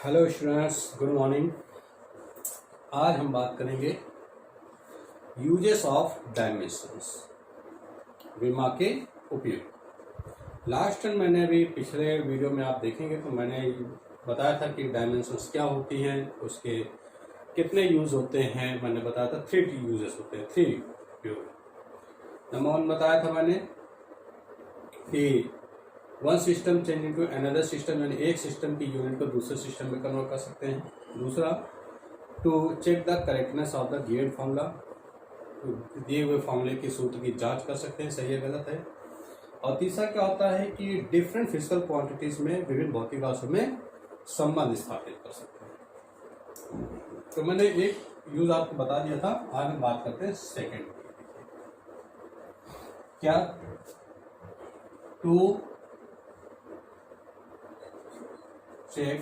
Hello students, good morning. आज हम बात करेंगे यूजेस ऑफ डायमेंशंस, विमा के उपयोग। लास्ट टाइम मैंने अभी पिछले वीडियो में आप देखेंगे तो मैंने बताया था कि डायमेंशंस क्या होती हैं, उसके कितने यूज होते हैं। मैंने बताया था 3 यूजेस होते हैं, 3 उपयोग। नंबर 1 बताया था मैंने कि one system change into another system, यानी एक सिस्टम की यूनिट को दूसरे सिस्टम में कन्वर्ट कर सकते हैं। दूसरा, to check the correctness of the given formula, दिए हुए फॉर्मूले की सूत्र की जांच कर सकते हैं सही है गलत है। और तीसरा क्या होता है कि डिफरेंट फिजिकल क्वांटिटीज में विभिन्न भौतिक राशियों में संबंध स्थापित कर सकते हैं। तो मैंने एक यूज आपको बता दिया था। आज हम बात करते हैं सेकेंड। क्या? To check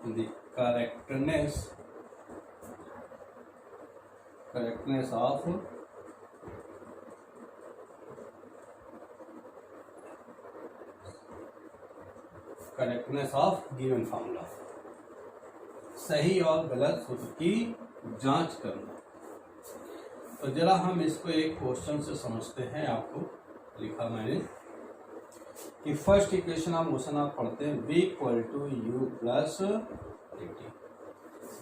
the correctness of given formula, सही और गलत सूत्र की जांच करना। तो जरा हम इसको एक क्वेश्चन से समझते हैं। आपको लिखा मैंने कि फर्स्ट इक्वेशन ऑफ मोशन आप पढ़ते हैं v equal to u plus a t.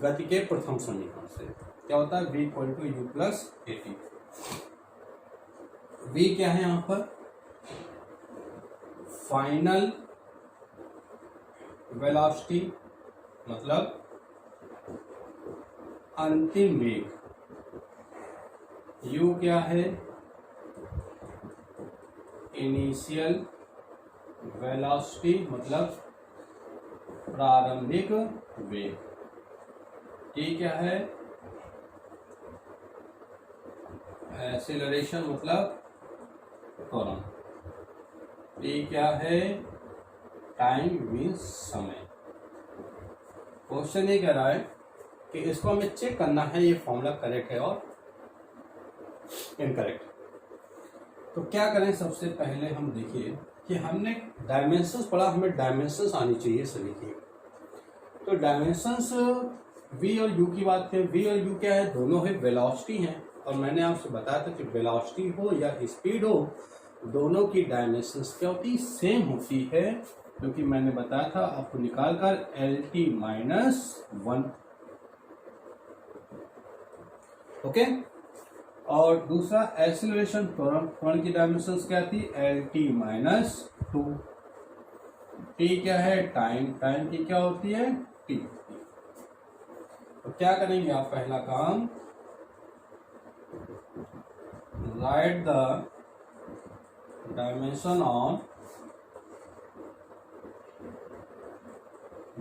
गति के प्रथम समीकरण से क्या होता है? v equal to u plus a t. v क्या है यहां पर? फाइनल वेलोसिटी, मतलब अंतिम वेग। u क्या है? इनिशियल वेलोसिटी, मतलब प्रारंभिक वेग। टी क्या है? एक्सेलरेशन, मतलब त्वरण। टी क्या है? टाइम मीन्स समय। क्वेश्चन ये कह रहा है कि इसको हमें चेक करना है ये फॉर्मूला करेक्ट है और इनकरेक्ट। तो क्या करें? सबसे पहले हम देखिए कि हमने डायमेंशंस पढ़ा, हमें डायमेंशंस आनी चाहिए सभी की। तो डायमेंशंस v और u की बात करें, v और u क्या है? दोनों है वेलोसिटी हैं। और मैंने आपसे बताया था कि वेलोसिटी हो या स्पीड हो, दोनों की डायमेंशंस क्या होती? सेम होती है। क्योंकि मैंने बताया था आपको निकाल कर LT-1, ओके। और दूसरा एक्सीलरेशन, त्वरण की डायमेंशंस क्या थी? LT-2। टी क्या है? टाइम की क्या होती है? टी। तो क्या करेंगे आप? पहला काम, right the dimension on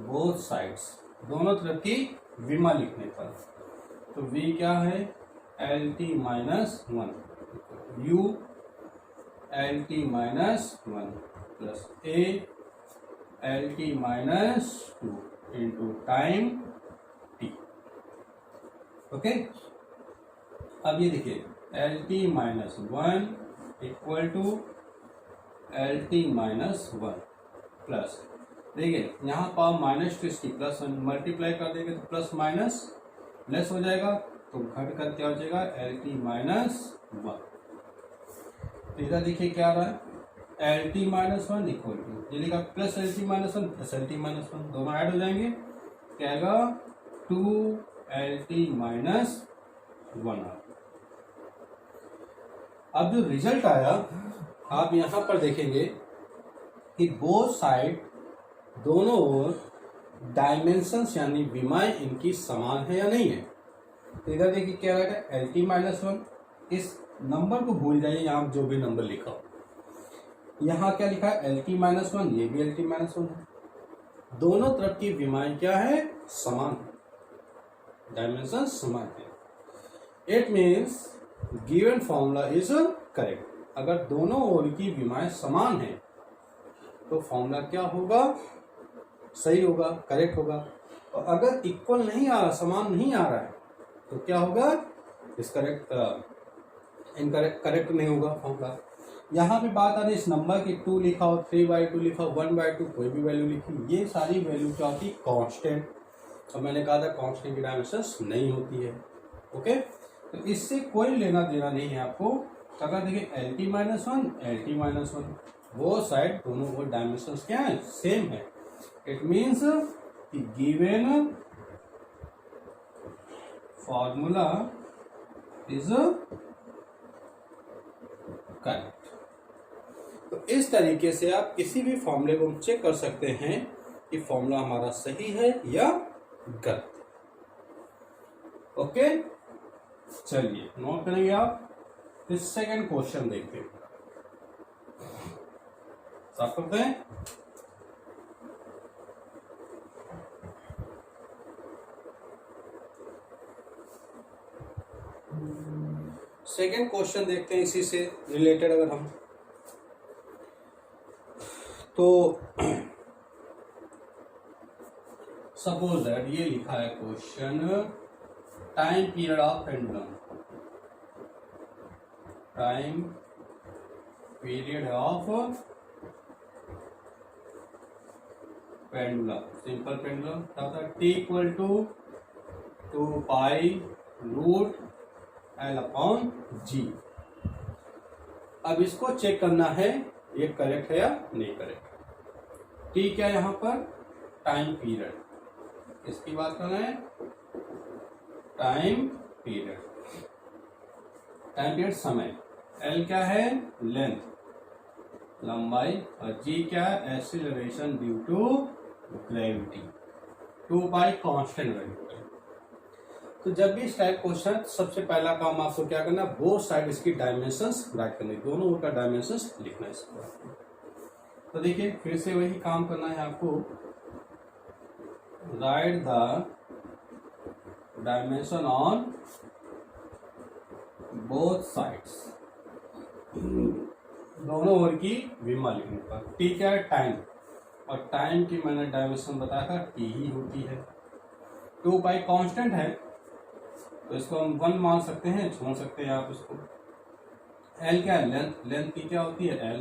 both sides, दोनों तरफ की विमा लिखने पर। तो v क्या है? LT-1, u LT-1 plus a LT-2 into time t, okay. अब ये देखिए LT-1 equal to LT-1 plus, देखिए यहाँ पावर माइनस टू इसकी प्लस मल्टीप्लाई कर देंगे तो प्लस माइनस लेस हो जाएगा, तो घट कर क्या हो जाएगा? LT-1। तो इधर देखिए क्या आ रहा है? LT-1 इक्वल टू, ये लिखा प्लस LT-1 प्लस LT-1, दोनों ऐड हो जाएंगे, क्या आएगा? 2LT-1। अब जो रिजल्ट आया आप यहां पर देखेंगे कि बोथ साइड, दोनों ओर डायमेंशंस यानी विमाएं इनकी समान है या नहीं है। तो इधर देखिए क्या रहेगा? LT-1। इस नंबर को भूल जाइए, यहां जो भी नंबर लिखा हो। यहां क्या लिखा है? LT-1, ये भी LT-1 है। दोनों तरफ की विमाएं क्या है? समान है, डायमेंशन समान है। It means given formula is correct. अगर दोनों ओर की विमाएं समान है तो फॉर्मूला क्या होगा? सही होगा, करेक्ट होगा। और अगर इक्वल नहीं आ रहा, समान नहीं आ रहा है, तो क्या होगा? इस करेक्ट इनकरेक्ट, करेक्ट नहीं होगा फॉर्मूला। यहाँ पे बात आ रही है इस नंबर की, 2 लिखा हो, 3/2 लिखा हो, 1/2, कोई भी वैल्यू लिखी, ये सारी वैल्यू क्या होती है, कांस्टेंट। और मैंने कहा था कांस्टेंट की डायमेंशंस नहीं होती है। ओके, तो इससे कोई लेना देना नहीं है आपको। अगर देखिए LT-1 LT-1 वो साइड दोनों वो डायमेंशंस क्या है, सेम है। It means given formula is correct. तो इस तरीके से आप किसी भी फॉर्मूले को चेक कर सकते हैं कि फॉर्मूला हमारा सही है या गलत। ओके, चलिए नोट करेंगे आप। फिर सेकंड क्वेश्चन देखते हैं, साफ करते हैं। सेकंड क्वेश्चन देखते हैं इसी से रिलेटेड। अगर हम तो सपोज दैट ये लिखा है question, time period of pendulum, time period of pendulum, simple pendulum क्या होता है, T इक्वल टू 2π√L/G। अब इसको चेक करना है ये करेक्ट है या नहीं करेक्ट। T क्या है यहाँ पर, टाइम पीरियड, इसकी बात कर रहे हैं, टाइम पीरियड, टाइम पीरियड समय। L क्या है, लेंथ, लंबाई, और G क्या है, acceleration due to gravity. 2π constant value है। तो जब भी इस टाइप क्वेश्चन, सबसे पहला काम आपको क्या करना है, बोथ साइड इसकी डायमेंशंस राइट करनी, दोनों ओर का डायमेंशंस लिखना है इसको। तो देखिए फिर से वही काम करना है आपको, right the dimension on both sides, दोनों ओर की विमा लिखने पर। T क्या है, टाइम, और टाइम की मैंने डायमेंशन बताया था T ही होती है। 2π कांस्टेंट है तो इसको हम 1 मान सकते हैं, छोड़ सकते हैं आप इसको। L क्या है, लेंथ, लेंथ की क्या होती है, L।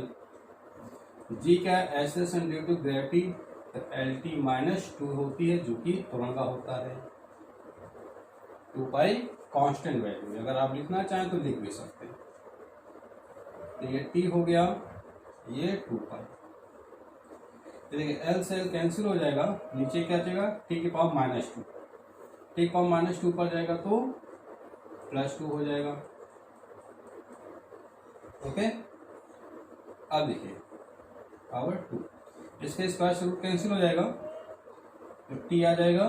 G क्या है, एक्सेलरेशन ड्यू टू ग्रेविटी, तो LT-2 होती है जो कि त्वरण का होता है। 2π कांस्टेंट वैल्यू, अगर आप लिखना चाहें तो लिख भी सकते हैं। तो ये T हो गया, ये 2π। देखिए L से L कैंसिल हो जाएगा, नीचे क्या जाएगा, T की पावर -2, T की पावर -2 पर जाएगा तो +2 हो जाएगा। ओके, अब देखिए पावर 2, इसके स्क्वायर रूट कैंसिल हो जाएगा, तो T आ जाएगा,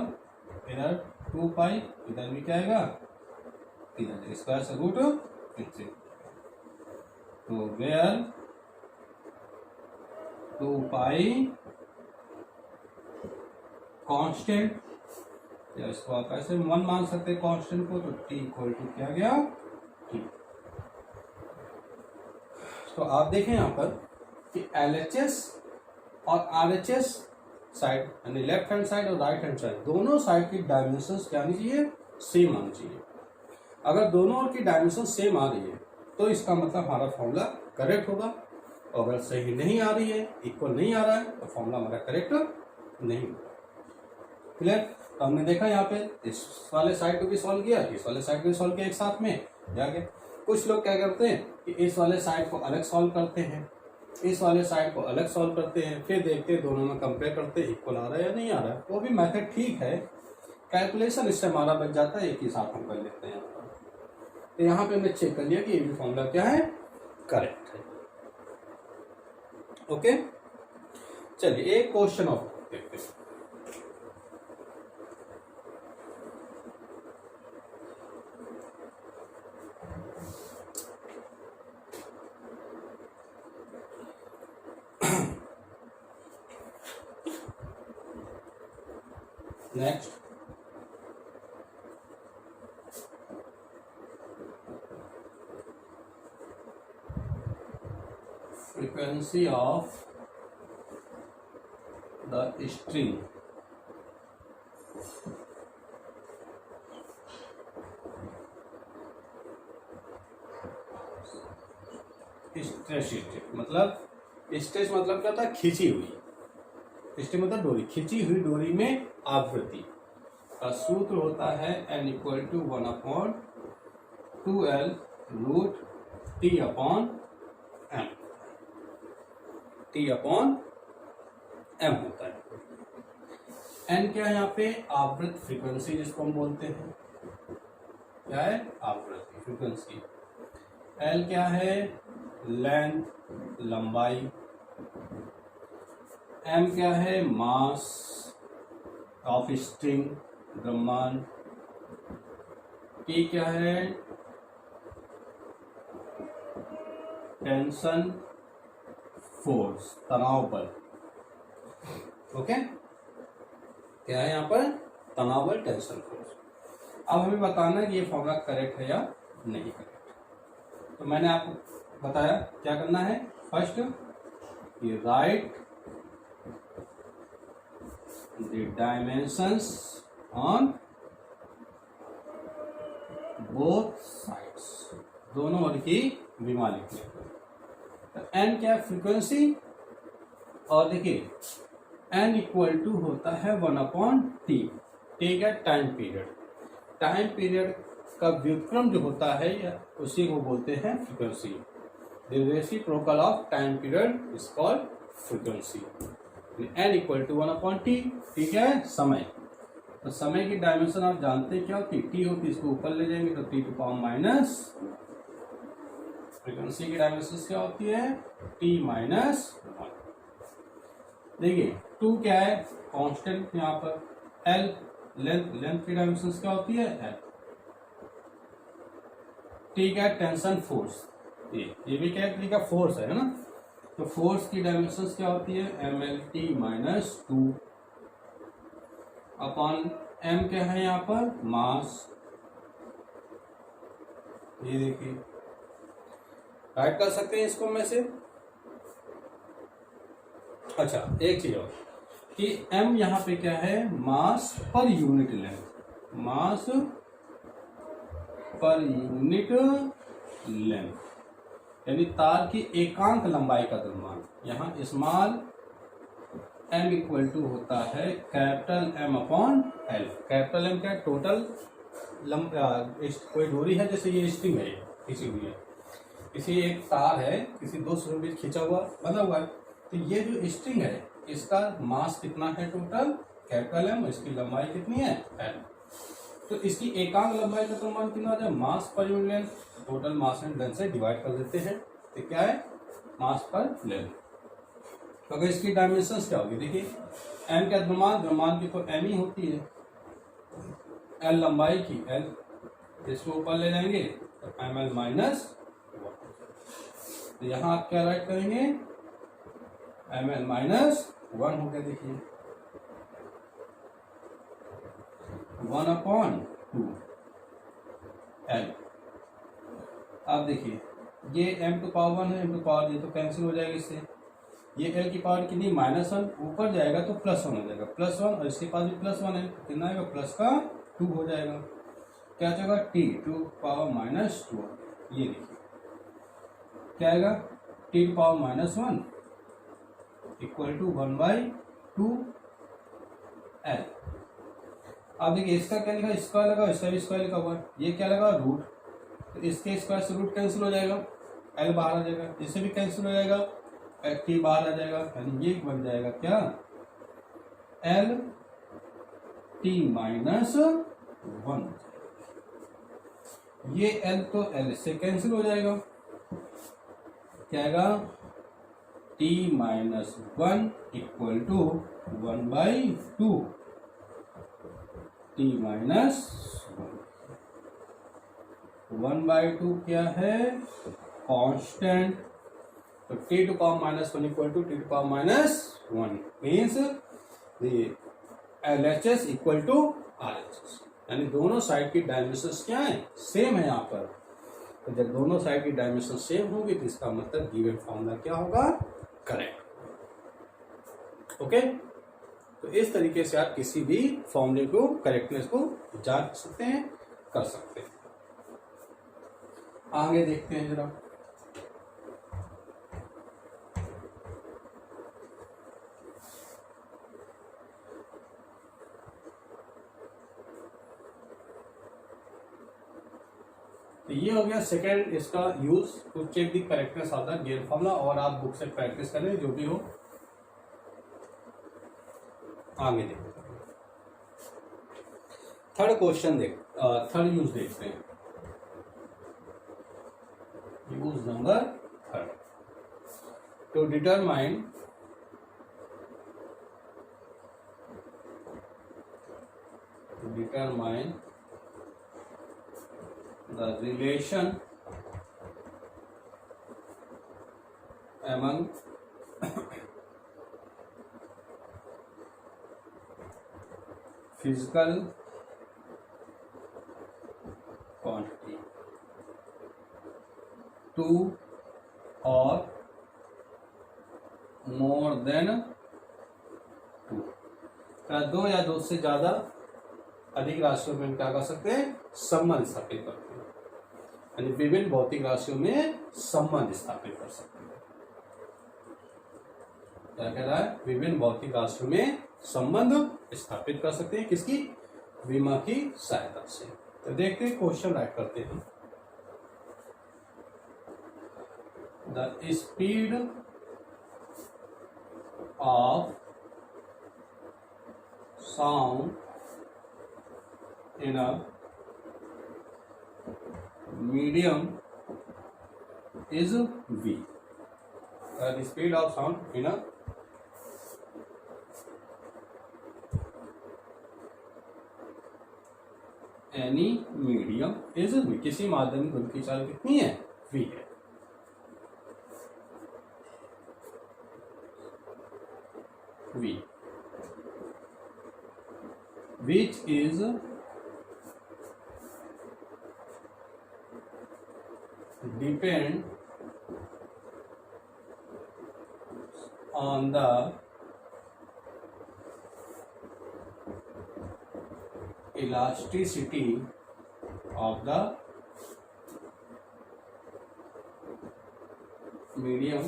इधर 2π, इधर भी क्या आएगा, इधर स्क्वायर रूट कैंसिल। तो वेयर 2π कांस्टेंट, या इसको आप ऐसे 1 मान सकते हैं कांस्टेंट को, तो T इक्वल टू क्या गया, T। तो आप देखें यहाँ पर कि LHS और RHS साइड, यानी लेफ्ट हैंड साइड और राइट हैंड साइड, दोनों साइड की डायमेंशंस क्या आनी चाहिए, सेम आनी चाहिए। अगर दोनों ओर की डायमेंशन सेम आ रही है तो इसका मतलब हमारा फॉर्मूला करेक्ट होगा, और अगर सही नहीं आ रही है, इक्वल नहीं आ रहा है, तो फॉर्मूला हमारा करेक्ट नहीं होगा। क्लियर। तो हमने देखा यहाँ पे इस वाले साइड को भी सॉल्व किया, इस वाले साइड को भी सॉल्व किया एक साथ में जाके। कुछ लोग क्या करते हैं कि इस वाले साइड को अलग सॉल्व करते हैं, इस वाले साइड को अलग सॉल्व करते हैं, फिर देखते हैं दोनों में कंपेयर करते हैं इक्वल आ रहा है या नहीं आ रहा है। वो भी मेथड ठीक है, कैलकुलेशन इससे हमारा बच जाता है, एक ही साथ हम कर लेते हैं। तो यहाँ पे हमने चेक कर लिया कि ये भी फॉर्मूला क्या है, करेक्ट है। ओके, चलिए एक क्वेश्चन और देखते हैं। Next, frequency of the string stretch, मतलब स्ट्रेच मतलब क्या होता है, खींची हुई, स्ट्रेच मतलब डोरी, खींची हुई डोरी में आवृत्ति का सूत्र होता है n equal to 1/2L root T upon M, T upon M होता है। n क्या है यहाँ पे, आवृत्त फ्रीक्वेंसी जिसको हम बोलते हैं, क्या है, आवृत्ति फ्रीक्वेंसी। L क्या है, लेंथ लंबाई। M क्या है, मास ऑफ स्ट्रिंग द्रव्यमान। T क्या है, टेंशन फोर्स, तनाव बल। ओके, क्या है यहाँ पर, तनाव बल, टेंशन फोर्स। अब हमें बताना है कि ये फॉर्मूला करेक्ट है या नहीं करेक्ट। तो मैंने आपको बताया क्या करना है, फर्स्ट ये right the dimensions on both sides, दोनों ओर की विमा लिखने को। तो एन क्या है, फ्रीक्वेंसी, और देखिए एन इक्वल टू होता है 1/T, ठीक है, टाइम पीरियड। टाइम पीरियड का व्युत्क्रम जो होता है उसी को बोलते हैं frequency. The reciprocal of time period is called frequency. N equal to 1/T, ठीक है, समय। तो समय की डायमेंशन आप जानते हैं क्या होती है, टी होती है, इसको ऊपर ले जाएंगे तो t to power minus, frequency की डायमेंशन क्या होती है, टी माइनस 1। देखिए 2 क्या है, कांस्टेंट यहाँ पर, एल लेंथ की डायमेंशन क्या होती है, एल। टी क्या है, टेंशन फोर्स, ये भी क्या है, का फोर्स है ना, तो फोर्स की डायमेंशन क्या होती है, MLT माइनस 2 अपॉन M क्या है यहाँ पर, मास। ये देखिए राइट कर सकते हैं इसको में से। अच्छा एक चीज और कि M यहाँ पे क्या है, मास पर यूनिट लेंथ, मास पर यूनिट लेंथ, यानी तार की एकांक लंबाई का द्रव्यमान। यहाँ स्मॉल m इक्वल टू होता है capital M upon L। Capital M क्या है, टोटल कोई डोरी है, जैसे ये स्ट्रिंग है, किसी हुई है, किसी एक तार है, किसी दो सुर बीच खींचा हुआ बना हुआ है, तो ये जो स्ट्रिंग है इसका मास कितना है टोटल, कैपिटल M, इसकी लंबाई कितनी है, L। तो इसकी एकांक लंबाई का द्रव्यमान कितना हो जाए, मास पर unit length, total mass and length से डिवाइड कर देते हैं, तो क्या है, मास पर लेंथ। तो अगर इसकी डायमेंशंस क्या होगी, देखिए m क्या द्रव्यमान की तो m ही होती है, l लंबाई की l, इसको ऊपर ले जाएंगे तो ml माइनस 1। तो यहाँ आप क्या राइट करेंगे, ml माइनस 1 हो गया। देखिए 1/2 l। अब देखिए ये m टू पावर 1 है, m टू पावर, ये तो कैंसिल हो जाएगा इससे, ये l की पावर कितनी, -1, ऊपर जाएगा तो +1 हो जाएगा, +1, और इसके पास भी +1 है, कितना आएगा, प्लस का 2 हो जाएगा। क्या जाएगा, t टू पावर -2, ये देखिए क्या आएगा, t to power -1 equal to 1/2 l। अब देखिए इसका क्या लिखा, स्क्वायर लगा, इसका भी स्क्वायर लिखा हुआ है, ये क्या लगा, रूट, तो इसके स्क्वायर से रूट कैंसिल हो जाएगा, l बाहर आ जाएगा, इससे भी कैंसिल हो जाएगा, टी बाहर आ जाएगा, यानी ये बन जाएगा क्या, एल टी माइनस 1। ये एल तो एल से कैंसिल हो जाएगा, क्या आएगा, t minus 1 equal to 1/2 t minus 1/2 क्या है, कांस्टेंट। तो t to power -1 equal to t to power -1 means LHS equal to RHS, यानी दोनों साइड की डायमेंशंस क्या है, सेम है यहाँ पर। तो जब दोनों साइड की डायमेंशन सेम होगी तो इसका मतलब गिवन फॉर्मूला क्या होगा, करेक्ट। ओके, तो इस तरीके से आप किसी भी फॉर्मूले को, करेक्टनेस को जांच सकते हैं, कर सकते हैं। आगे देखते हैं जरा। तो ये हो गया सेकेंड इसका use to check the correctness of the given formula, और आप बुक से प्रैक्टिस करें जो भी हो आगे देखते हैं। थर्ड क्वेश्चन थर्ड यूज देखते हैं, use number third, to determine the relation among physical quantity, two or more than two, दो या दो से ज्यादा अधिक राशियों में क्या कर सकते हैं, संबंध स्थापित करते हैं, यानी विभिन्न भौतिक राशियों में संबंध स्थापित कर सकते हैं। क्या कह रहा है, विभिन्न भौतिक राशियों में संबंध स्थापित कर सकते हैं, किसकी, विमा की सहायता से। तो देखते हैं, क्वेश्चन राइट करते हैं। The speed of sound in a medium is v. The speed of sound in a any medium is v. किसी माध्यम में ध्वनि की चाल कितनी है, v है। v which is depend on the elasticity of the medium,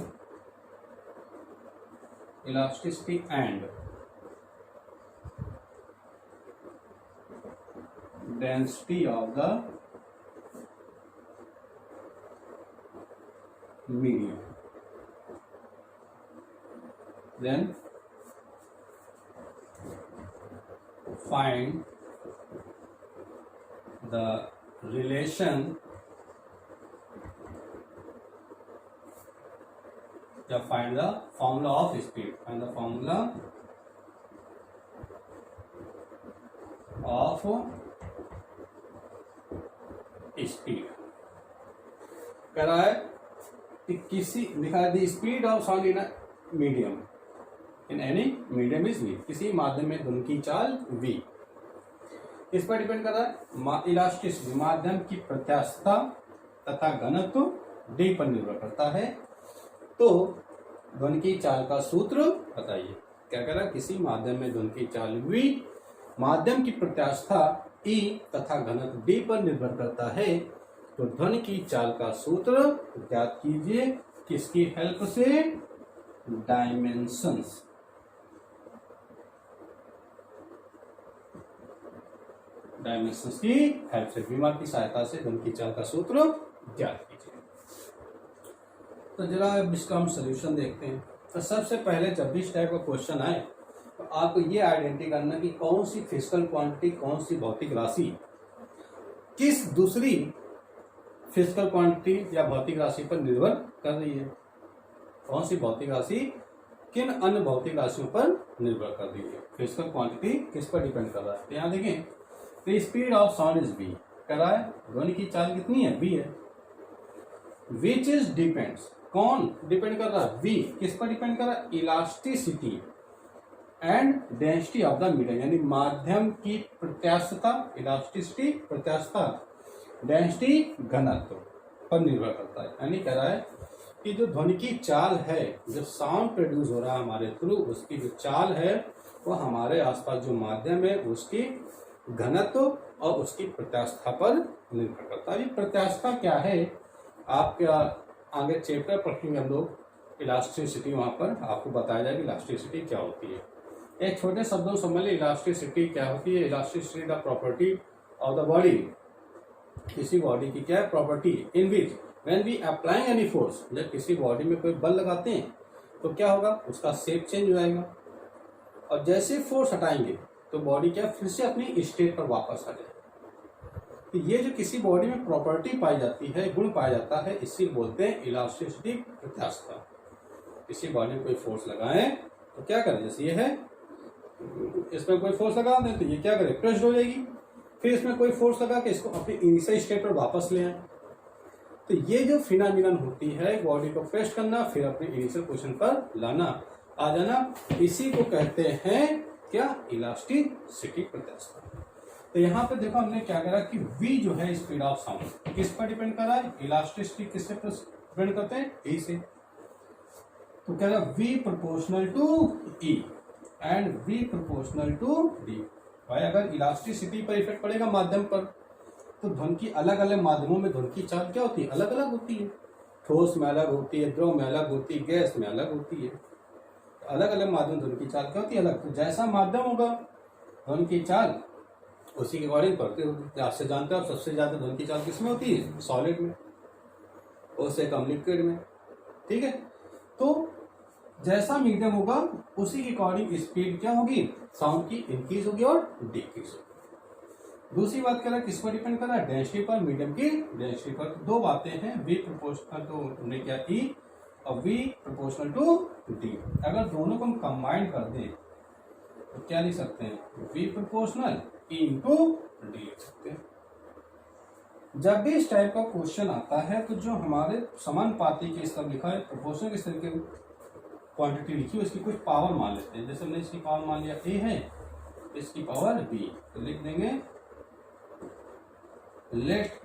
elasticity and density of the medium. Then find the relation find the formula of speed, find the formula of speed। कह रहा है कि किसी लिखा है speed of sound in medium, in any medium is v, किसी माध्यम में ध्वनि की चाल v। इस पर डिपेंड कर रहा है इलास्टिसिटी, माध्यम की प्रत्यास्थता तथा घनत्व d पर निर्भर करता है। तो ध्वनि की चाल का सूत्र बताइए। क्या कह रहा है, किसी माध्यम में ध्वनि की चाल v, माध्यम की प्रत्यास्थता e तथा घनत्व d पर निर्भर करता है। तो ध्वनि की चाल का सूत्र ज्ञात कीजिए, किसकी हेल्प से, डायमेंशंस। डायमेंशंस की हेल्प से, विमा की सहायता से ध्वनि की चाल का सूत्र ज्ञात कीजिए। तो जरा अब इसका हम सोल्यूशन देखते हैं। तो सबसे पहले जब भी इस टाइप का क्वेश्चन आए तो आपको ये आइडेंटिटी करना कि कौन सी फिजिकल क्वांटिटी, कौन सी भौतिक राशि किस दूसरी फिजिकल क्वांटिटी या भौतिक राशि पर निर्भर कर रही है, कौन सी भौतिक राशि किन अन्य भौतिक राशियों पर निर्भर कर रही है। फिजिकल क्वांटिटी किस पर डिपेंड कर रहा है। तो यहाँ देखें, the speed of sound is v, कह रहा है ध्वनि की चाल कितनी है, v है। विच इज डिपेंड्स, कौन डिपेंड कर रहा है, v किस पर डिपेंड कर रहा है, elasticity and density of the medium, यानी माध्यम की प्रत्यास्थता, इलास्टिसिटी प्रत्यास्थता, डेंसिटी घनत्व पर निर्भर करता है। यानी कह रहा है कि जो ध्वनि की चाल है, जब साउंड प्रोड्यूस हो रहा है हमारे थ्रू, उसकी जो चाल है वो हमारे आसपास जो माध्यम है उसकी घनत्व और उसकी प्रत्यास्थता पर निर्भर करता है। ये प्रत्यास्थता क्या है, आपके आगे चैप्टर पढ़ेंगे हम लोग, इलास्टिसिटी, वहां पर आपको बताया जाएगा इलास्टिसिटी क्या होती है। एक छोटे शब्दों समझ लीजिए, इलास्टिसिटी क्या होती है। Elasticity the property of the body किसी बॉडी की क्या है property in which when we applying any force, जब किसी बॉडी में कोई बल लगाते हैं तो क्या होगा, उसका शेप चेंज हो जाएगा, और जैसे फोर्स हटाएंगे तो बॉडी क्या फिर से अपनी स्टेट पर वापस आ जाएगी। तो ये जो किसी बॉडी में प्रॉपर्टी पाई जाती है, गुण पाया जाता है, इसी बोलते हैं इलास्टिसिटी प्रत्यास्थता। किसी बॉडी में कोई फोर्स लगाएं तो क्या करें, जैसे ये है, इसमें कोई फोर्स लगा दें तो ये क्या करे, प्रेस्ड हो जाएगी, फिर इसमें कोई फोर्स लगा के इसको अपनी इनिशियल स्टेट पर वापस ले आए। तो ये जो फिनोमिनन होती है बॉडी को प्रेस करना फिर अपने इनिशियल पोजीशन पर लाना आ जाना, इसी को कहते हैं क्या, इलास्टिसिटी प्रत्यास्थता। तो यहाँ पे देखो हमने क्या करा कि v जो है स्पीड ऑफ साउंड किस पर डिपेंड कर रहा है, इलास्टिसिटी किससे डिपेंड करते हैं, e से। तो क्या रहा, v proportional to e and v proportional to d। भाई अगर इलास्टिसिटी पर इफेक्ट पड़ेगा माध्यम पर, तो ध्वनि की अलग अलग माध्यमों में ध्वनि की चाल क्या होती है, अलग अलग होती है। ठोस में अलग होती है, द्रव में अलग होती है, गैस में अलग होती है। तो अलग अलग माध्यम ध्वनि की चाल क्या होती है, अलग। तो जैसा माध्यम होगा ध्वनि की चाल उसी के अकॉर्डिंग पड़ती होगी। आपसे जानते हो सबसे ज्यादा ध्वनि की चाल किसमें होती है, सॉलिड में, उससे कम लिक्विड में। ठीक है, तो जैसा मीडियम होगा उसी के अकॉर्डिंग स्पीड क्या होगी, साउंड की इंक्रीज होगी और डिक्रीज होगी। दूसरी बात कर रहा है किस पर डिपेंड कर रहा है, डेंसिटी पर, मीडियम की डेंसिटी पर। दो बातें हैं, v प्रोपोर्शनल टू हमने क्या e और v प्रोपोर्शनल टू d। अगर दोनों को हम कंबाइन कर दें तो क्या लिख सकते हैं, v proportional e into d लिख सकते हैं। जब भी इस टाइप का क्वेश्चन आता है तो जो हमारे समानुपाती के इस तरफ लिखा है प्रोपोर्शनल किस तरह की क्वांटिटी लिखी है उसकी कुछ पावर मान लेते हैं। जैसे हमने इसकी पावर मान लिया a है, इसकी पावर b, तो लिख देंगे let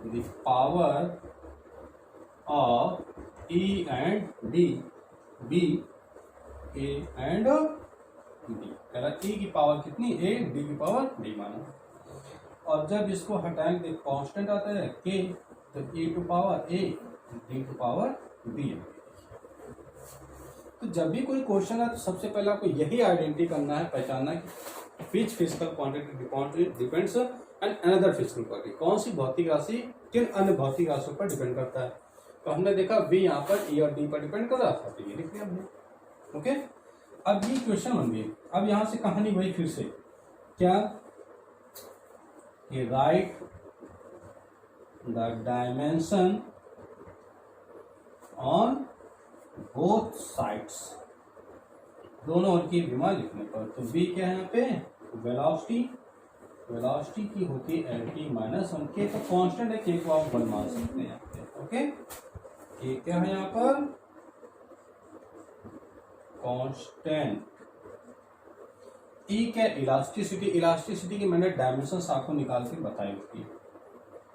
the power of E and D be A and B। कह रहा E की पावर कितनी, A, D की पावर D माना। और जब इसको हटाएंगे कांस्टेंट आता है K, तो E to power A, D to power B। तो जब भी कोई क्वेश्चन है तो सबसे पहले आपको यही आइडेंटिटी करना है, पहचानना है कि which physical quantity depends and another physical quantity, कौन सी भौतिक राशि किन अन्य भौतिक राशियों पर डिपेंड करता है। तो हमने देखा v यहाँ पर e और d पर डिपेंड कर रहा था, तो ये लिख दिया हमने। ओके, अब ये क्वेश्चन बन गई। अब यहाँ से कहानी वही फिर से क्या, ये right the dimension on both sides, दोनों ओर की विमा लिखने पर। तो v क्या है यहाँ पे, वेलोसिटी, वेलोसिटी की होती है lt माइनस 1k, तो कांस्टेंट है k को आप 1 मान सकते हैं यहाँ पे। ओके, k क्या है यहाँ पर, कांस्टेंट। e क्या, इलास्टिसिटी, इलास्टिसिटी की मैंने डायमेंशन आपको निकाल के बताई होती है,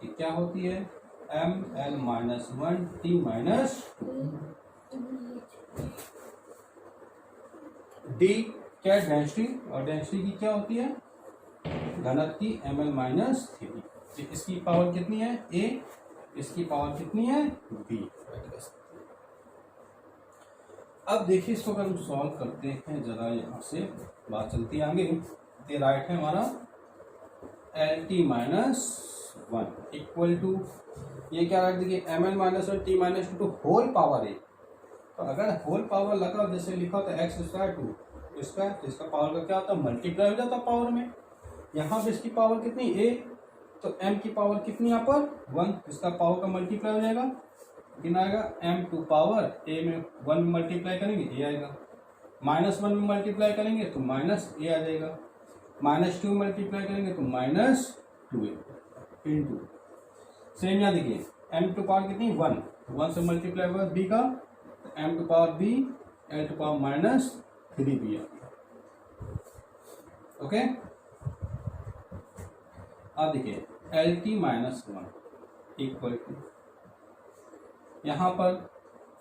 ये क्या होती है, ml minus 1 t minus d क्या, डेंसिटी, और डेंसिटी की क्या होती है, घनत्व की ml माइनस 3। इसकी पावर कितनी है a, इसकी पावर कितनी है b। अब देखिए इसको अगर हम सॉल्व करते हैं जरा, यहाँ से बात चलती है आगे। ये राइट है हमारा lt माइनस 1 इक्वल टू, ये क्या रख देखिए ml minus 1 t minus 2 whole power a। तो अगर होल पावर लगा जैसे लिखा होता है x स्क्वायर टू स्क्वायर, तो इसका पावर का क्या होता है, मल्टीप्लाई हो जाता है पावर में। यहाँ पे इसकी पावर कितनी a, तो m की पावर कितनी यहाँ पर 1, इसका पावर का मल्टीप्लाई हो जाएगा, कितना आएगा m टू पावर a में 1 मल्टीप्लाई करेंगे a आएगा, माइनस 1 में मल्टीप्लाई करेंगे तो माइनस a आ जाएगा, माइनस 2 मल्टीप्लाई करेंगे तो माइनस 2a इंटू, सेम यहाँ देखिए m टू पावर कितनी 1, 1 से मल्टीप्लाई होगा b का, तो m to power b, l to power minus 3b आ गया। ओके, अब देखिए lt माइनस 1 इक्वल टू, यहाँ पर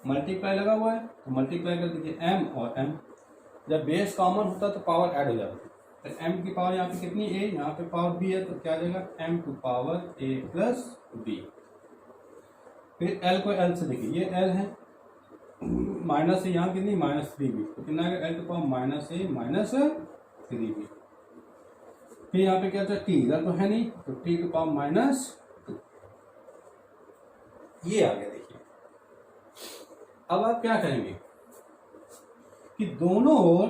मल्टीप्लाई लगा हुआ है तो मल्टीप्लाई कर दीजिए m और m, जब बेस कॉमन होता है तो पावर ऐड हो जाती है। तो m की पावर यहाँ पे कितनी a, यहाँ पे पावर b है, तो क्या आ जाएगा m to power a plus b। फिर l को l से देखिए, ये l है, माइनस है यहाँ कितनी माइनस 3b, तो कितना आएगा l to power minus a minus 3b। फिर यहाँ पे क्या था, टी इधर तो है नहीं, तो टी टू पावर -2 ये आ गया। देखिए अब आप क्या करेंगे कि दोनों ओर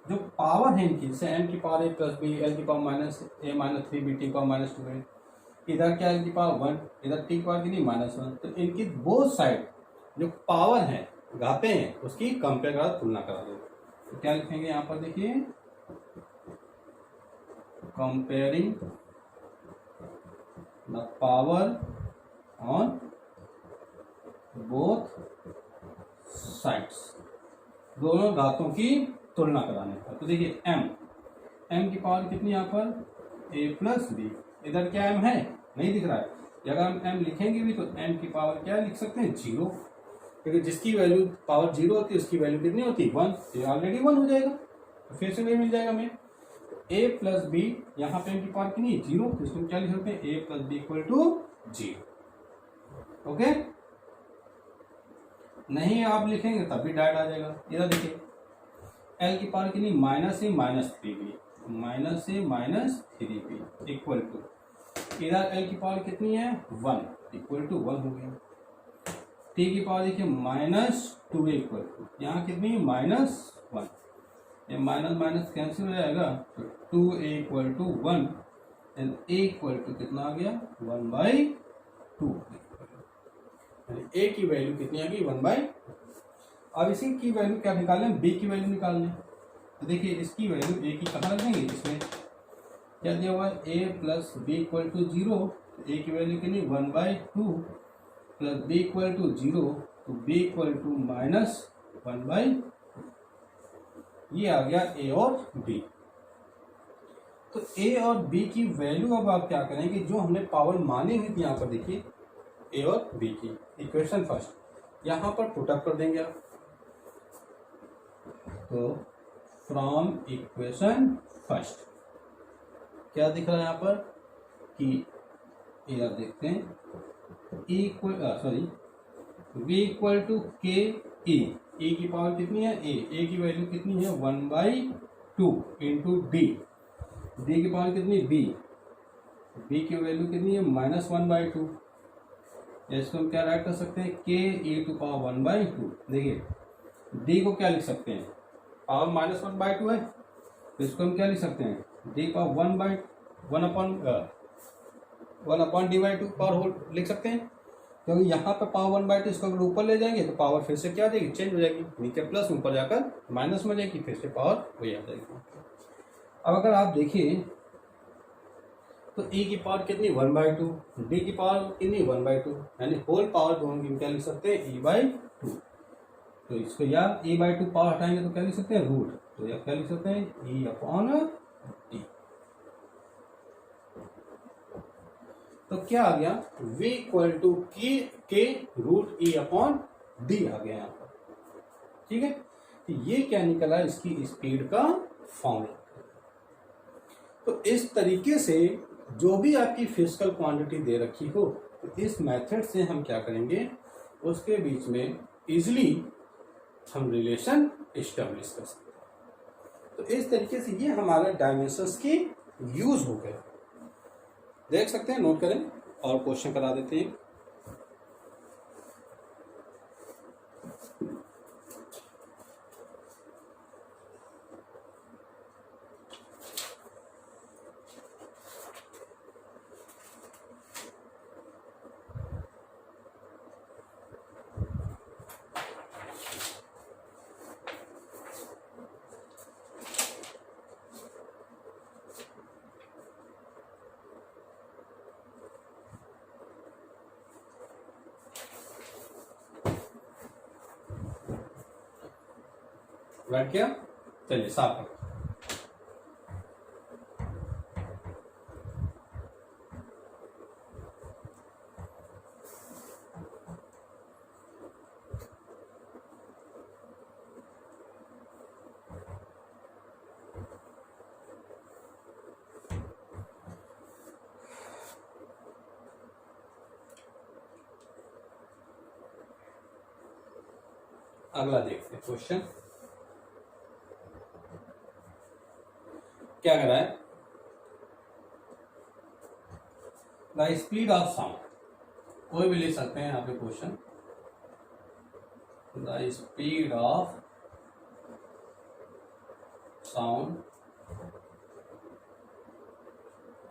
जो पावर है इनकी, जैसे एम की power a plus b, L की पावर -a-3 बी, टी की पावर -2 है, इधर क्या एल की पावर 1, इधर टी की पावर कितनी -1, तो इनकी बोथ साइड जो पावर है घाते हैं उसकी कंपेयर करा, तुलना करा दो। तो क्या लिखेंगे यहाँ पर, देखिए comparing the power on both sides, दोनों घातों की तुलना कराने का। तो देखिए m की पावर कितनी यहाँ पर a प्लस बी, इधर क्या m है, नहीं दिख रहा है, अगर हम m लिखेंगे भी तो m की पावर क्या लिख सकते हैं, 0, क्योंकि जिसकी वैल्यू पावर 0 होती है उसकी वैल्यू कितनी होती है, 1, ये ऑलरेडी 1 हो जाएगा, तो फिर से नहीं मिल जाएगा हमें। a प्लस बी, यहाँ पे m की पावर कितनी है, 0, तो इसको क्या लिख सकते हैं, a plus b equal to 0। Okay, नहीं आप लिखेंगे तब भी डायरेक्ट आ जाएगा। इधर देखिए L की पावर कितनी, -a -3b, -a -3b equal to, इधर L की पावर कितनी है, 1 इक्वल टू 1 हो गया। T की पावर देखिए -2a इक्वल टू, यहाँ कितनी -1, ये माइनस माइनस कैंसिल हो जाएगा, तो 2a equal to 1 and a equal to कितना आ गया, 1/2। a की वैल्यू कितनी आ गई, 1/2। अब इसी की वैल्यू क्या निकालना है, b की वैल्यू निकालना है। तो देखिए इसकी वैल्यू a की कहाँ रखेंगे, इसमें क्या दिया हुआ है, a plus b equal to 0, तो a की वैल्यू कितनी, 1/2 प्लस b इक्वल टू 0, तो b इक्वल टू -1/2, ये आ गया a और b। तो a और b की वैल्यू अब आप क्या करेंगे, जो हमने पावर मानी हुई थी यहाँ पर देखिए a और b की, इक्वेशन फर्स्ट यहाँ पर पुट अप कर देंगे आप। तो फ्रॉम इक्वेशन फर्स्ट क्या दिख रहा है यहाँ पर कि इधर देखते हैं v इक्वल टू के ए की पावर कितनी है, a की वैल्यू कितनी है, 1/2 इंटू डी की पावर कितनी, b की वैल्यू कितनी है, -1/2। इसको हम क्या राइट कर सकते हैं, के ए टू पावर 1/2। देखिए d को क्या लिख सकते हैं, पावर -1/2 है, तो इसको हम क्या लिख सकते हैं, d पावर 1/2 पावर होल लिख सकते हैं, क्योंकि यहाँ पे पावर 1/2, इसको अगर ऊपर ले जाएंगे तो पावर फिर से क्या आ जाएगी, चेंज हो जाएगी, नीचे प्लस ऊपर जाकर माइनस में जाएगी, फिर से पावर वही आ जाएगी। अब अगर आप देखिए तो e की पावर कितनी, 1/2, d की पावर कितनी, 1/2, यानी होल पावर दोनों की क्या लिख सकते हैं, e/2। तो इसको यार e/2 पावर हटाएंगे तो क्या लिख सकते हैं, रूट, तो या क्या लिख सकते हैं, e/d। तो क्या आ गया, v इक्वल टू के रूट e/d आ गया यहाँ पर, ठीक है। तो ये क्या निकला, इसकी स्पीड का फॉर्मूला। तो इस तरीके से जो भी आपकी फिजिकल क्वांटिटी दे रखी हो, तो इस मेथड से हम क्या करेंगे, उसके बीच में इजिली हम रिलेशन एस्टेब्लिश कर सकते हैं। तो इस तरीके से ये हमारा डायमेंशंस की यूज हो गए, देख सकते हैं, नोट करें और क्वेश्चन करा देते हैं। बैठ गया, चलिए साफ करो। अगला देखते हैं क्वेश्चन क्या कर रहा है, द स्पीड ऑफ साउंड, कोई भी ले सकते हैं यहाँ पे question, the speed of sound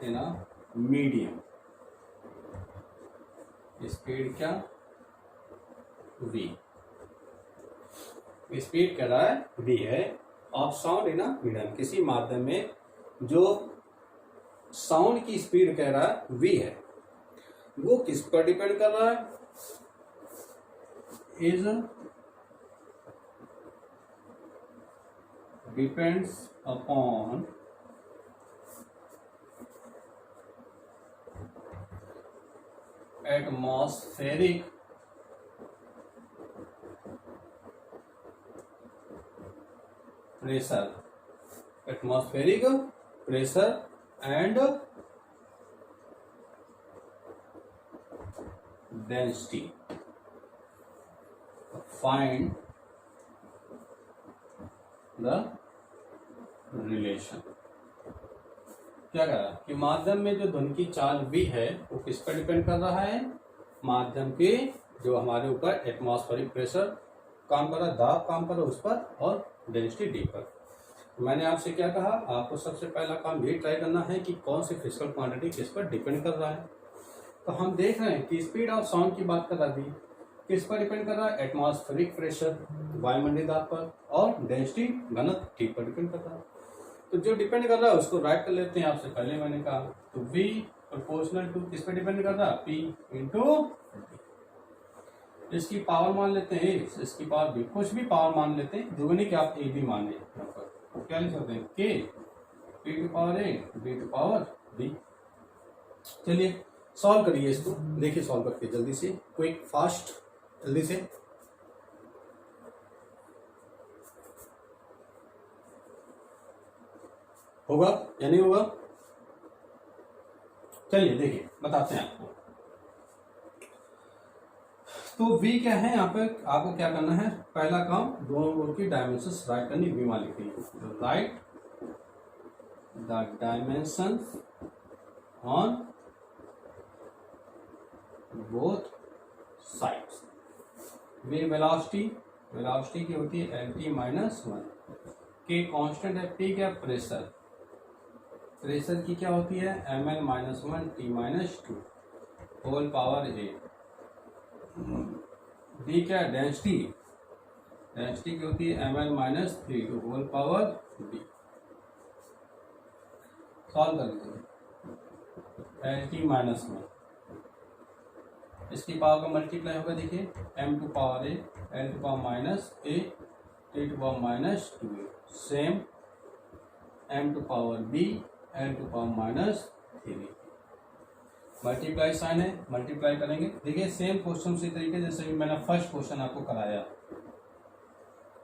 in a medium, speed क्या, v, स्पीड कह रहा है v है, of sound in a medium, किसी माध्यम में जो साउंड की स्पीड कह रहा है v है, वो किस पर डिपेंड कर रहा है, is depends upon atmospheric pressure, atmospheric pressure and density, find the relation. क्या कह रहा है कि माध्यम में जो ध्वनि की चाल v है वो किस पर डिपेंड कर रहा है, माध्यम के जो हमारे ऊपर एटमॉस्फेरिक प्रेशर काम कर रहा है, दाब काम कर रहा है उस पर, और डेंसिटी डी पर। मैंने आपसे क्या कहा, आपको सबसे पहला काम ये ट्राई करना है कि कौन सी फिजिकल क्वांटिटी किस पर डिपेंड कर रहा है। तो हम देख रहे हैं कि स्पीड ऑफ साउंड की बात कर रहा थी, किस पर डिपेंड कर रहा है, एटमॉस्फेरिक प्रेशर वायुमंडलीय दाब पर, और डेंसिटी घनत्व टी पर डिपेंड कर रहा है। तो जो डिपेंड कर रहा है उसको राइट कर लेते हैं, आपसे पहले मैंने कहा, तो v प्रोपोर्शनल टू किस पर डिपेंड कर रहा है, p इंटू, इसकी पावर मान लेते हैं a, इसकी पावर b, कुछ भी पावर मान लेते हैं, जरूरी नहीं कि आप a भी मान लें, तो क्या लिख सकते हैं, k p to power a b to power b। चलिए सॉल्व करिए इसको, देखिए सॉल्व करके जल्दी से, क्विक फास्ट, जल्दी से। होगा या नहीं होगा, चलिए देखिए बताते हैं आपको। तो v क्या है, यहाँ पे आपको क्या करना है, पहला काम दोनों ओर की डायमेंशंस राइट करनी, v मान लिखनी है, right the dimension on both sides. v velocity, velocity की होती है lt माइनस 1, के कांस्टेंट है, p क्या, प्रेशर, प्रेशर की क्या होती है ml minus 1 t minus 2 whole power a, D क्या, डेंसिटी, डेंसिटी की होती है ml minus 3 to whole power b। Solve कर लीजिए, lt माइनस 1, इसकी पावर का मल्टीप्लाई होगा, देखिए m to power a, l to power minus a, t to power minus 2a, same m to power b, l to power minus 3, multiply sign है, multiply करेंगे। देखिए same question उसी तरीके जैसे भी मैंने फर्स्ट क्वेश्चन आपको कराया,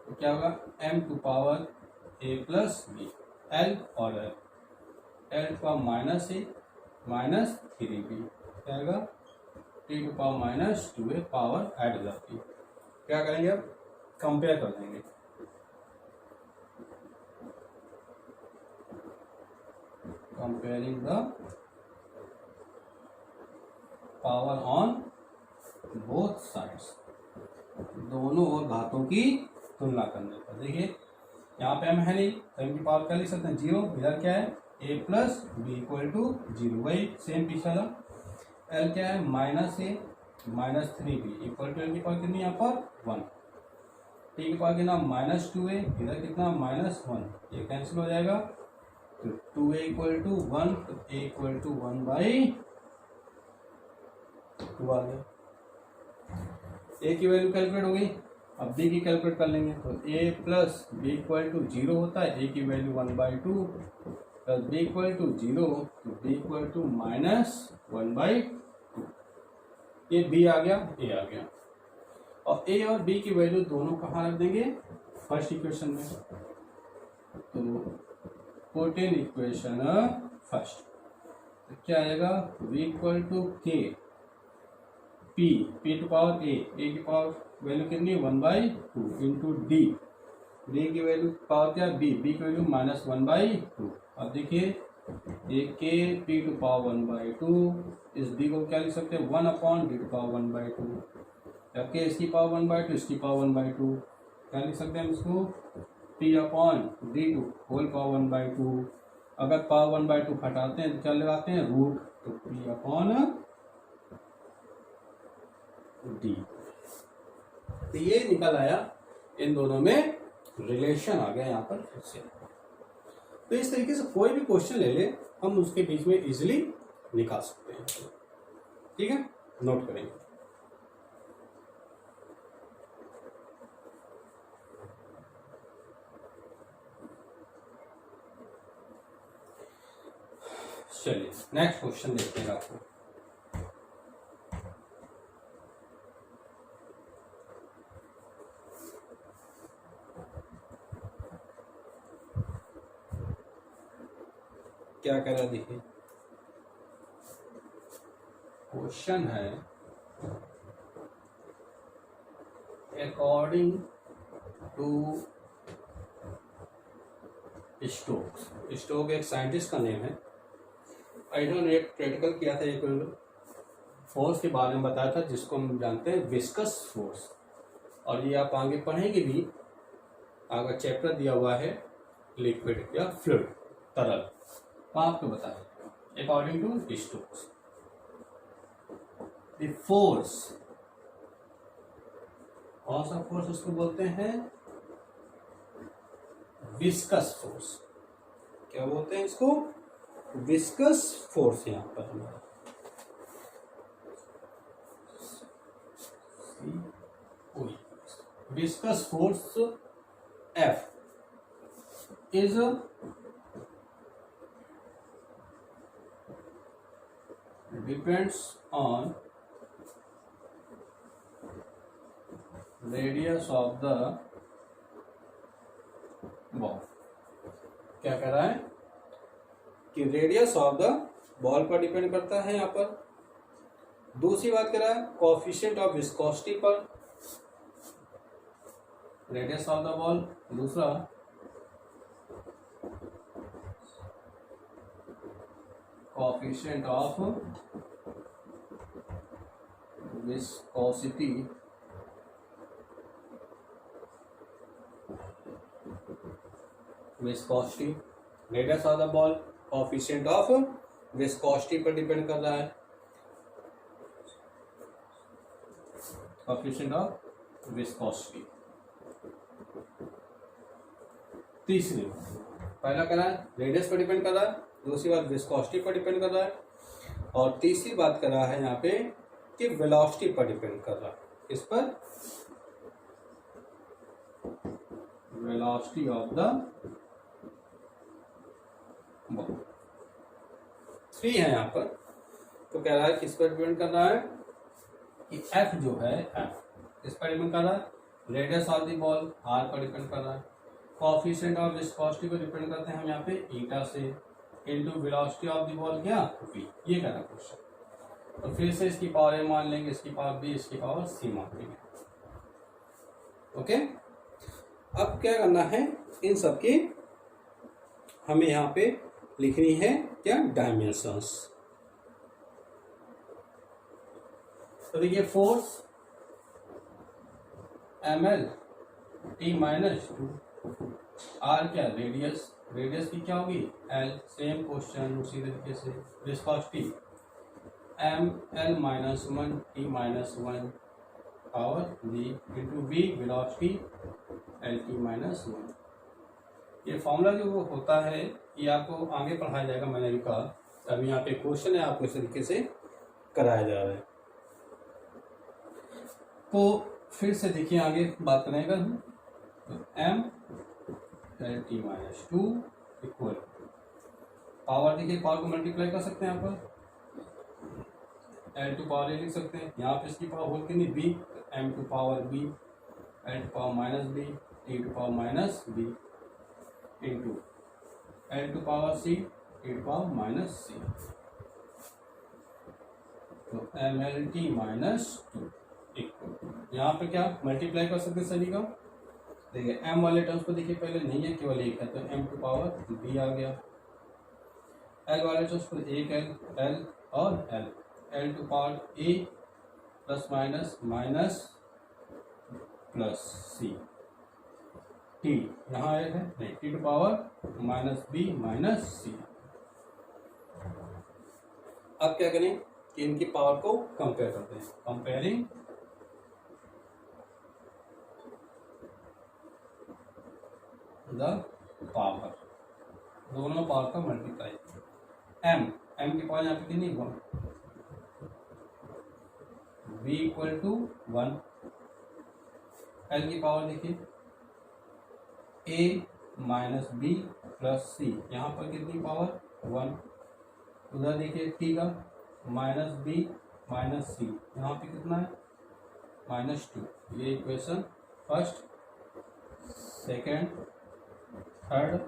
तो क्या होगा, m to power a plus b, l और l to power minus a minus 3b, क्या होगा, t to power minus 2a, power add हो जाती है। क्या करेंगे अब, कंपेयर कर देंगे, comparing the power on both sides, दोनों ओर घातों की तुलना करने पर। देखिए यहाँ पे m है नहीं, तो m की पावर क्या लिख सकते हैं, 0, इधर क्या है, a plus b equal to 0, वही सेम पिछला, l क्या है, minus a minus 3b equal to l की पावर कितनी, यहाँ पर 1, t की पावर कितना, माइनस 2a, इधर कितना, माइनस 1, ये कैंसिल हो जाएगा, तो 2a इक्वल टू 1, तो a इक्वल टू 1/2 आ गया। a की वैल्यू कैलकुलेट हो गई, अब b की कैलकुलेट कर लेंगे, तो a plus b equal to 0 होता है, a की value 1/2 plus b equal to 0, तो b इक्वल टू माइनस 1/2, ये b आ गया, a आ गया, और a और b की वैल्यू दोनों कहाँ रख देंगे, फर्स्ट इक्वेशन में, तो पुट इन इक्वेशन फर्स्ट, तो क्या आएगा, v equal to k p, p to power a की पावर वैल्यू कितनी, 1/2 इंटू d की वैल्यू पावर क्या, b की वैल्यू माइनस 1/2। अब देखिए ये k p टू पावर 1/2, इस d को क्या लिख सकते हैं 1/d टू पावर 1/2, या k इसकी पावर 1/2 इसकी पावर 1/2, क्या लिख सकते हैं हम इसको p/d टू होल पावर 1/2। अगर पावर 1/2 हटाते हैं तो क्या लगाते हैं रूट, तो p/d। तो ये निकल आया, इन दोनों में रिलेशन आ गया यहाँ पर फिर से। तो इस तरीके से कोई भी क्वेश्चन ले ले हम उसके बीच में इजीली निकाल सकते हैं। ठीक है, नोट करेंगे। चलिए नेक्स्ट क्वेश्चन देखते हैं आपको। क्या कह रहा देखिए, क्वेश्चन है अकॉर्डिंग टू स्टोक एक साइंटिस्ट का नेम है। इन्होंने एक प्रैक्टिकल किया था, एक फोर्स के बारे में बताया था जिसको हम जानते हैं विस्कस फोर्स, और ये आप आगे पढ़ेंगे भी, आगे चैप्टर दिया हुआ है लिक्विड या फ्लूइड तरल, आपको बताया according to Stokes the force, कौन सा फोर्स उसको बोलते हैं विस्कस फोर्स। क्या बोलते हैं इसको विस्कस फोर्स। यहां पर हमारा viscous force F is depends on radius of the ball। क्या कह रहा है कि रेडियस ऑफ द बॉल पर डिपेंड करता है यहाँ पर। दूसरी बात कह रहा है कोएफिशिएंट ऑफ विस्कोसिटी पर, रेडियस ऑफ द बॉल। दूसरा coefficient of viscosity radius of the ball coefficient of viscosity पर डिपेंड कर रहा है, कोएफिशिएंट ऑफ विस्कोसिटी। तीसरी, पहला कह रहा है रेडियस पर डिपेंड कर रहा है, दूसरी बात विस्कोसिटी पर डिपेंड कर रहा है, और तीसरी बात कर रहा है यहाँ पे कि वेलोसिटी पर डिपेंड कर रहा है। इस पर वेलोसिटी ऑफ द बॉल। 3 है यहाँ पर, तो कह रहा है किस पर डिपेंड कर रहा है कि F जो है F इस पर डिपेंड कर रहा है, radius of the ball R पर डिपेंड कर रहा है, कोएफिशिएंट ऑफ विस्कोसिटी पर डिपेंड करते हैं हम यहाँ पे ईटा से, into velocity of the ball क्या V। ये कह रहा है क्वेश्चन। तो फिर से इसकी पावर A मान लेंगे, इसकी पावर B, इसकी पावर C मान लेंगे। ओके, अब क्या करना है, इन सबकी हमें यहाँ पे लिखनी है क्या डायमेंशंस। तो देखिए फोर्स ml t-2, r क्या रेडियस, रेडियस की क्या होगी l, सेम क्वेश्चन उसी तरीके से। Viscosity ml-1 t-1 power v into v velocity lt-1। ये फॉर्मूला जो वो होता है ये आपको आगे पढ़ाया जाएगा, मैंने भी कहा। अभी यहाँ पे क्वेश्चन है, आपको इस तरीके से कराया जा रहा है। तो फिर से देखिए आगे बात करेंगे, तो m lt-2 इक्वल पावर, देखिए पावर को मल्टीप्लाई कर सकते हैं यहाँ पर, l टू पावर a लिख सकते हैं, यहाँ पे इसकी पावर होल कितनी b, m to power b, l to power minus b, t to power minus b into l to power c, t to power minus c। तो mlt-2 equal, यहाँ पे क्या मल्टीप्लाई कर सकते हैं सभी का। देखिए m वाले टर्म्स को देखिए पहले नहीं है, केवल एक है, तो m टू पावर b आ गया, एल वाले तो उसको एक एल और L to power A plus minus minus plus C T, यहाँ एक है नहीं, T to power minus B minus C. अब क्या करें कि इनकी पावर को कंपेयर करते हैं, कंपेयरिंग द पावर, दोनों पावर का मल्टीप्लाई। एम की पावर यहाँ पे कितनी, 1, बी इक्वल टू 1, एल की पावर देखिए ए माइनस बी प्लस सी, यहाँ पर कितनी पावर 1, उधर देखिए टी का माइनस बी माइनस सी, यहाँ पे कितना है -2। ये इक्वेशन फर्स्ट, सेकेंड, थर्ड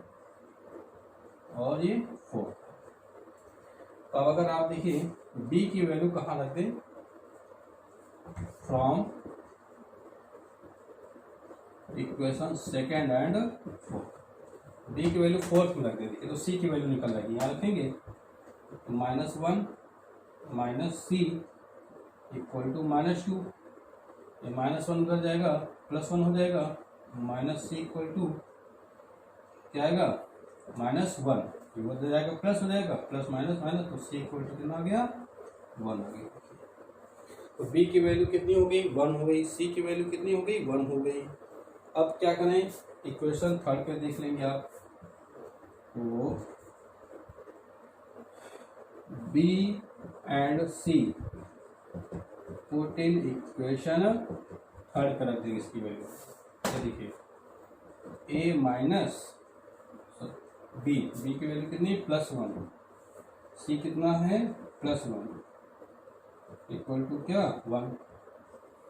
और ये फोर्थ। तो अब अगर आप देखिए b की वैल्यू कहाँ रख दें, from equation second and fourth, b की वैल्यू फोर्थ में रख दें। देखिए तो c की वैल्यू निकल जाएगी, यहाँ रखेंगे तो -1 माइनस सी इक्वल टू -2, ये -1 उधर जाएगा +1 हो जाएगा, माइनस सी इक्वल टू क्या आएगा -1, ये उधर जाएगा प्लस हो जाएगा, प्लस माइनस माइनस, तो सी इक्वल टू कितना आ गया 1 हो गया। तो बी की वैल्यू कितनी हो गई 1 हो गई, सी की वैल्यू कितनी हो गई 1 हो गई। अब क्या करें, इक्वेशन थर्ड पे देख लेंगे आप, तो B and C put in equation third पे रख देंगे इसकी वैल्यू। तो देखिए ए माइनस बी की वैल्यू कितनी +1, सी कितना है +1 इक्वल टू क्या 1।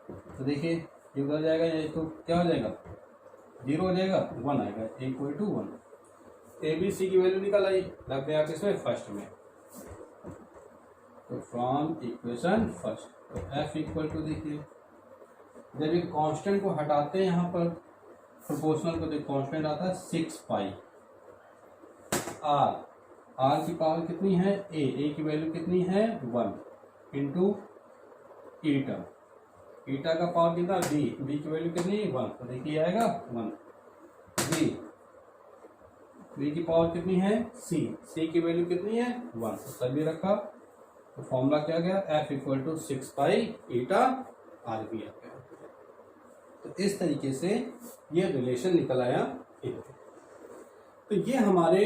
तो देखिए ये उधर जाएगा, ये तो क्या हो जाएगा 0 हो जाएगा, 1 आएगा equal to 1। A B C की वैल्यू निकल आई, रख दें आप इसमें फर्स्ट में, तो फ्रॉम इक्वेशन फर्स्ट, तो एफ इक्वल टू देखिए जब ये कांस्टेंट को हटाते हैं यहाँ पर प्रोपोर्शनल को, तो कांस्टेंट आता है 6 पाई आर की पावर कितनी है ए की वैल्यू कितनी है 1 इंटू ईटा का पावर कितना बी की वैल्यू कितनी 1, तो देखिए आएगा 1। बी की पावर कितनी है सी की वैल्यू कितनी है 1, तो सभी रखा, तो फॉर्मूला क्या गया F equal to 6 pi eta R B आ गया। तो इस तरीके से ये रिलेशन निकल आया। तो ये हमारे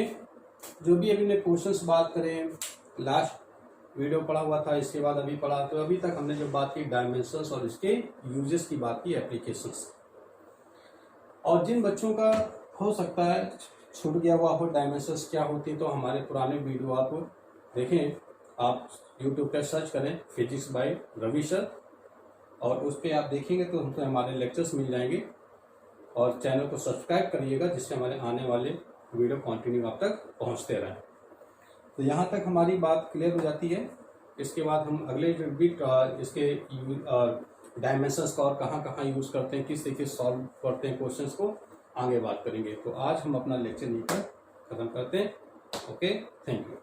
जो भी अभी ने क्वेश्चंस बात करें, लास्ट वीडियो पढ़ा हुआ था, इसके बाद अभी पढ़ा, तो अभी तक हमने जो बात की डायमेंशंस और इसके यूजेस की बात की, एप्लीकेशंस। और जिन बच्चों का हो सकता है छूट गया हुआ हो डायमेंशंस क्या होती, तो हमारे पुराने वीडियो आप देखें, आप यूट्यूब पर सर्च करें फिजिक्स बाय रवि सर, और उस पर आप देखेंगे तो हमसे हमारे लेक्चर्स मिल जाएंगे। और चैनल को सब्सक्राइब करिएगा जिससे हमारे आने वाले वीडियो कंटिन्यू आप तक पहुंचते रहें। तो यहाँ तक हमारी बात क्लियर हो जाती है। इसके बाद हम अगले जो भी इसके डायमेंशंस का और कहाँ कहाँ यूज़ करते हैं, किस तरीके से सॉल्व करते हैं क्वेश्चंस को, आगे बात करेंगे। तो आज हम अपना लेक्चर यहीं पर ख़त्म करते हैं। Okay, thank you.